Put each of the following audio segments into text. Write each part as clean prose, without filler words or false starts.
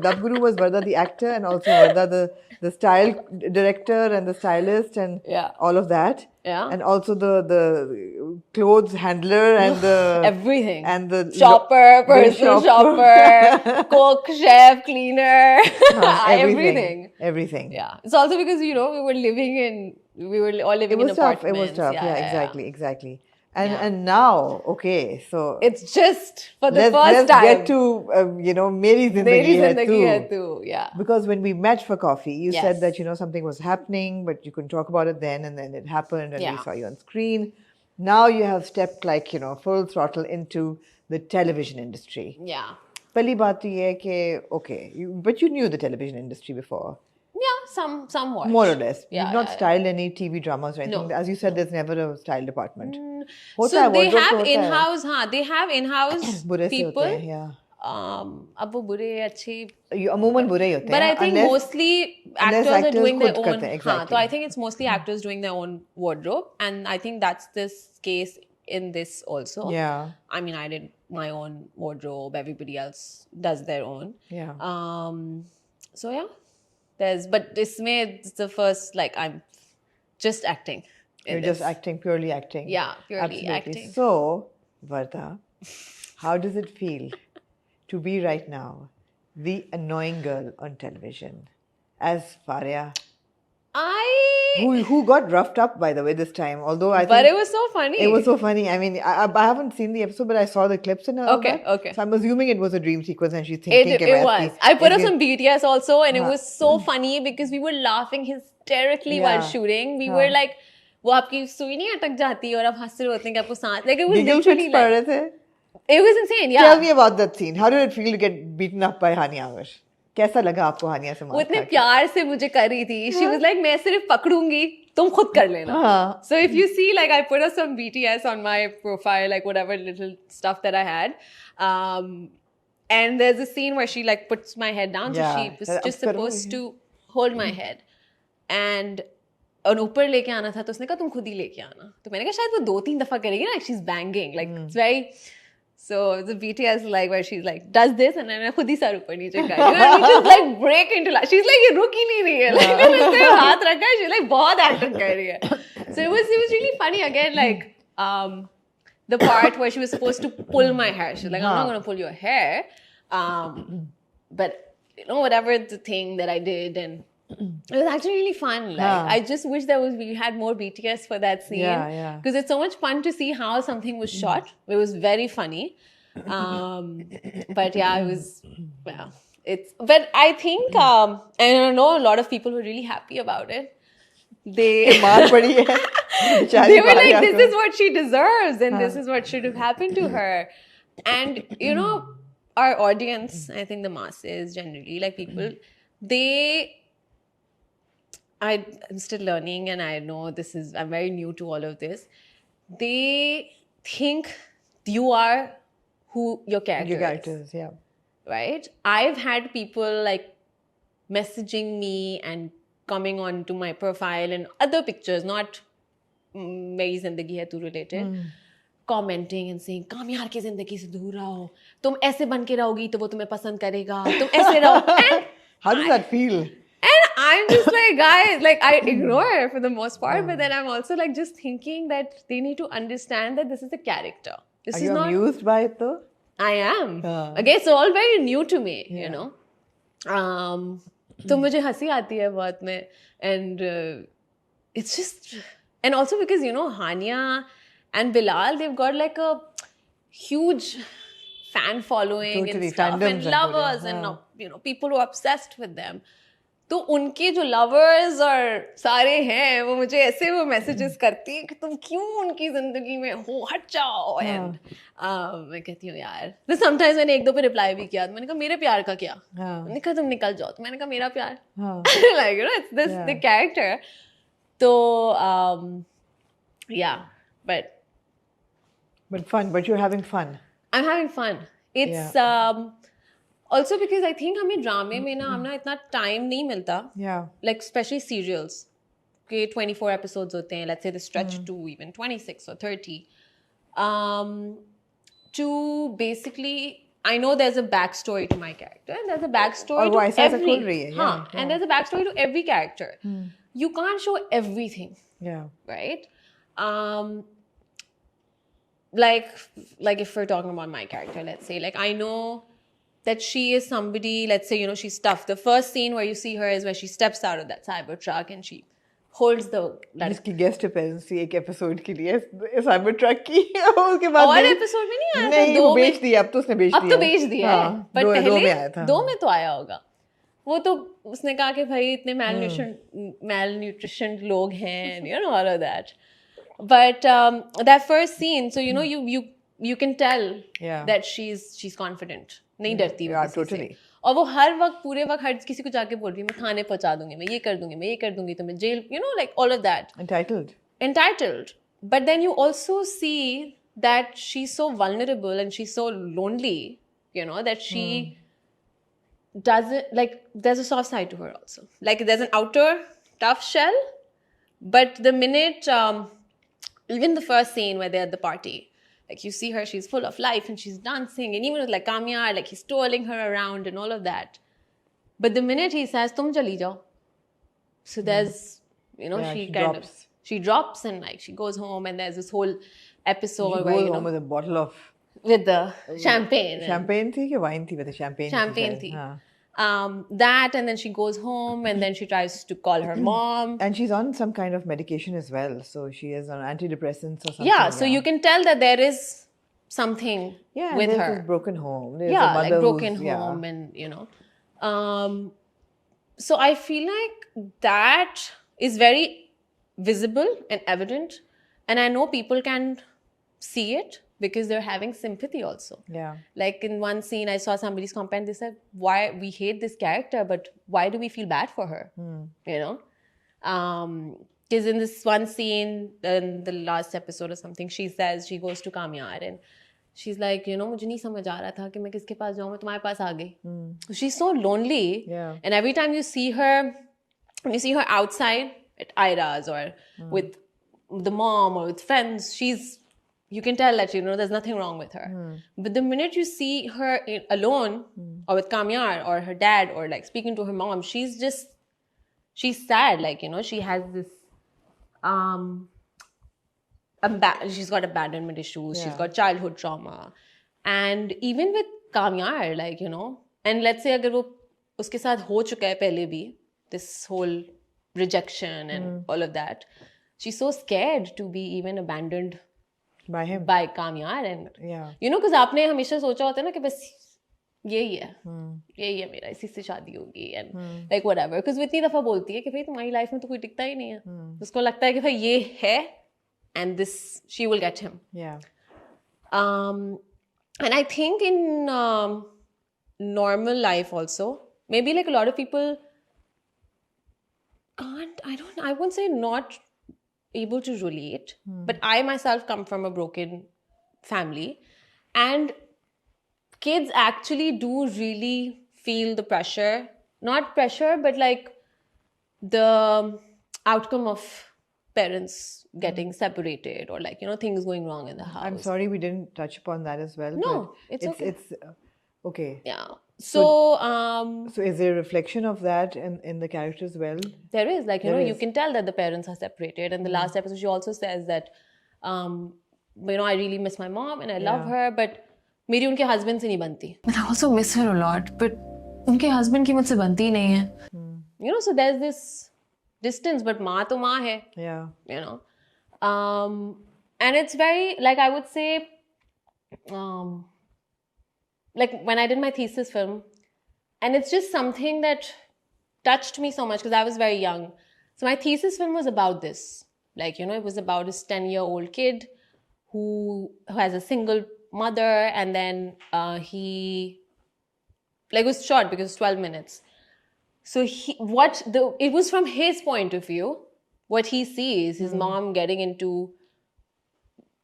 Dub Guru was Varda the actor and also Varda the style director and the stylist and Yeah. all of that. Yeah. And also the clothes handler and the everything. and the shopper, the personal shopper, cook, chef, cleaner, everything. Everything. Yeah. It's also because, we were all living in Tough. apartments. It was tough. Yeah, exactly, Yeah. exactly. And Yeah. and now, okay, so It's just for the let's first time. get to Meri Zindagi Meri Hai Zindagi Hai Tu. Tu. Yeah. Because when we met for coffee, you Yes. said that something was happening, but you couldn't talk about it then, and then it happened, and we Yeah. saw you on screen. Now you have stepped full throttle into the television industry. Yeah. Pehli baat to ye hai कि okay, but you knew the television industry before. Yeah, somewhat. More or less. Yeah, You've not styled any TV dramas or anything. No, As you said, there's never a style department. So they have in-house, they have in-house बुरे से people. होते हैं, yeah. अब वो बुरे अच्छे. अमूमन बुरे ही होते हैं. But I think mostly actors are doing their खुद own. करते हैं, exactly. So I think it's mostly actors doing their own wardrobe, and I think that's this case in this also. Yeah. I mean, I did my own wardrobe. Everybody else does their own. Yeah. So yeah, but it's the first, like, I'm just acting. You're just acting, purely acting. Yeah, purely Absolutely. acting. So, Varda, how does it feel to be right now the annoying girl on television as Faria? Who got roughed up, by the way, this time. Although I think... But it was so funny. It was so funny. I mean, I haven't seen the episode, but I saw the clips in her. Okay. So I'm assuming it was a dream sequence and she's thinking... It was. I put up some BTS also, and it was so funny because we were laughing hysterically while shooting. We were like, वो आपकी सुई नहीं अटक जाती और आप हंस रहे होते हैं कि आपको सांस... Like, it was literally like... It was insane, yeah. Tell me about that scene. How did it feel to get beaten up by Hania Amir? कैसा लगा आपको हानिया से मार? वो इतने प्यार से मुझे कर रही थी. She was like, मैं सिर्फ पकड़ूंगी, तुम खुद कर लेना. So if you see, like, I put up some BTS on my profile, like whatever little stuff that I had. And there's a scene where she like puts my head down. So she was just supposed to hold my head. And ऊपर लेके आना था तो उसने कहा तुम खुद ही लेके आना. तो मैंने कहा शायद वो 2-3 दफा करेगी ना. She's banging. Like, it's very... So the BTS like where she's like does this and then खुद ही सर ऊपर नीचे कर रही है. And we just like break into laugh. She's like ये रुक ही नहीं रही है. Like मैंने उसके हाथ रखा है. She's like बहुत acting कर रही है. So it was really funny again, like the part where she was supposed to pull my hair. She's like, I'm not gonna pull your hair, but whatever the thing that I did, and it was actually really fun. Like I just wish we had more BTS for that scene. Yeah. Because it's so much fun to see how something was shot. It was very funny. But yeah, it was, well, but I think, and I know a lot of people were really happy about it. They were like, this is what she deserves and this is what should have happened to her. And, our audience, I think the masses generally, like people, I'm still learning, and I know I'm very new to all of this. They think you are who your character is. Yeah. Right? I've had people like messaging me and coming on to my profile and other pictures, not Meri Zindagi Hai Tu related, commenting and saying, काम यार की जिंदगी से दूर रहो, तुम ऐसे बन के रहोगी तो वो तुम्हें पसंद करेगा, तुम ऐसे रहो. How does that feel? And I'm just like, guys, like I ignore it for the most part, but then I'm also like just thinking that they need to understand that this is a character. Are you amused by it though? I am. Again, it's all very new to me, you know. तो मुझे हंसी आती है बहुत में, and it's just, and also because Hania and Bilal, they've got like a huge fan following and stuff, and lovers, and people who are obsessed with them. तो उनके जो lovers और सारे हैं वो मुझे ऐसे वो messages करती हैं कि तुम क्यों उनकी जिंदगी में हो, हट जाओ. And मैं कहती हूँ यार, तो sometimes मैंने 1-2 पे reply भी किया, तो मैंने कहा मेरे प्यार का क्या, मैंने कहा तुम निकल जाओ, तो मैंने कहा मेरा प्यार, like it's this the character. तो yeah, but fun, but you're having fun. I'm having fun. It's also because I think हमें ड्रामे में ना इतना टाइम नहीं मिलता. Yeah. Like especially serials, के 24 episodes होते हैं. Let's say they stretch to even 26 or 30. To basically I know there's a backstory to my character, and there's a backstory और वो to ऐसा ऐसा every. खोल रही है, हाँ, yeah. and there's a backstory to every character. You can't show everything, Yeah. right? Like if we're talking about my character, let's say, like I know that she is somebody, let's say, you know, she's tough. The first scene where you see her is where she steps out of that Cybertruck and she holds the जिसकी guest appearance थी एक episode के लिए cyber truck की उसके बाद और episode में नहीं आया था, नहीं दो वो में बेच दिया अब तो उसने बेच दिया अब तो बेच दिया है, but दो पहले में आया था दो में तो आया होगा वो तो उसने कहा कि भाई इतने malnutrition लोग हैं, you know, all of that. But that first scene, so you know, you can tell Yeah. that she's confident, नहीं डरती वो Yeah, किसी से. totally. और वो हर वक्त पूरे वक्त हर किसी को जाके बोल रही है मैं थाने पहुंचा दूंगी, मैं ये कर दूंगी, मैं ये कर दूंगी, तो मैं jail, you know, like all of that. Entitled. But then you also see that she's so vulnerable and she's so lonely, you know, that she doesn't, like, there's a soft side to her also. Like, there's an outer tough shell, but the minute, even the first scene where they're at the party, like, you see her, she's full of life and she's dancing, and even with, like, Kamyar, like, he's twirling her around and all of that. But the minute he says, tum chali jao, so there's, you know, she kind of, she drops and, like, she goes home, and there's this whole episode where, you know, with a bottle of with the champagne. Champagne थी कि wine थी, वैसे champagne थी. हाँ. That, and then she goes home, and then she tries to call her mom. And she's on some kind of medication as well, so she is on antidepressants or something. Yeah, so you can tell that there is something with her. This broken home. There's yeah, a mother like broken home, and you know. So I feel like that is very visible and evident, and I know people can see it because they're having sympathy also. Yeah. Like in one scene, I saw somebody's comment, they said, why we hate this character, but why do we feel bad for her? You know? Because in this one scene, in the last episode or something, she says, she goes to Kamyar and she's like, you know, मुझे नहीं समझ आ रहा था कि मैं किसके पास जाऊँ, मैं तुम्हारे पास आ गई. She's so lonely. Yeah. And every time you see her, when you see her outside at Ira's or with the mom or with friends, you can tell that, you know, there's nothing wrong with her. But the minute you see her alone or with Kamyar or her dad or like speaking to her mom, she's sad. Like, you know, she has this, she's got abandonment issues. Yeah. She's got childhood trauma. And even with Kamyar, like, you know, and let's say agar wo uske saath ho chuka hai pehle bhi, this whole rejection and all of that, she's so scared to be even abandoned by him, by Kamyar. And you know, because आपने हमेशा सोचा होता है ना कि बस यही है मेरा, इसी से शादी होगी and like whatever, because वो इतनी दफा बोलती है कि भाई तुम्हारी लाइफ में तो कोई टिकता ही नहीं है, उसको लगता है कि भाई ये है and this, she will get him. And I think in normal life also, maybe like a lot of people can't, I won't say not able to relate, but I myself come from a broken family, and kids actually do really feel the pressure, not pressure, but like the outcome of parents getting separated or like, you know, things going wrong in the house. I'm sorry we didn't touch upon that as well. No, it's okay. It's okay. Yeah. So is there a reflection of that in the character as well? There is, like, you know, you can tell that the parents are separated. And the last episode, she also says that, you know, I really miss my mom and I love her, but मेरी उनके husband से नहीं बनती. And I also miss her a lot, but उनके husband की मुझसे बनती ही नहीं है. You know, so there's this distance, but माँ तो माँ है. Yeah. You know, and it's very, like, I would say, like when I did my thesis film, and it's just something that touched me so much because I was very young. So my thesis film was about this. Like, you know, it was about this 10-year-old kid who has a single mother, and then he, like, it was short because it's 12 minutes. So it was from his point of view, what he sees, his mom getting into,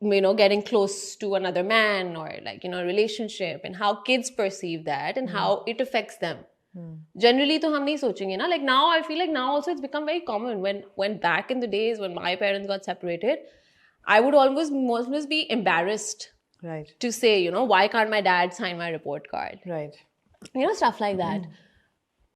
you know, getting close to another man or like, you know, a relationship, and how kids perceive that and how it affects them. Generally, to hum nahi sochenge na. Like now, I feel like now also it's become very common. When back in the days when my parents got separated, I would almost be embarrassed Right. to say, you know, why can't my dad sign my report card? Right. You know, stuff like that.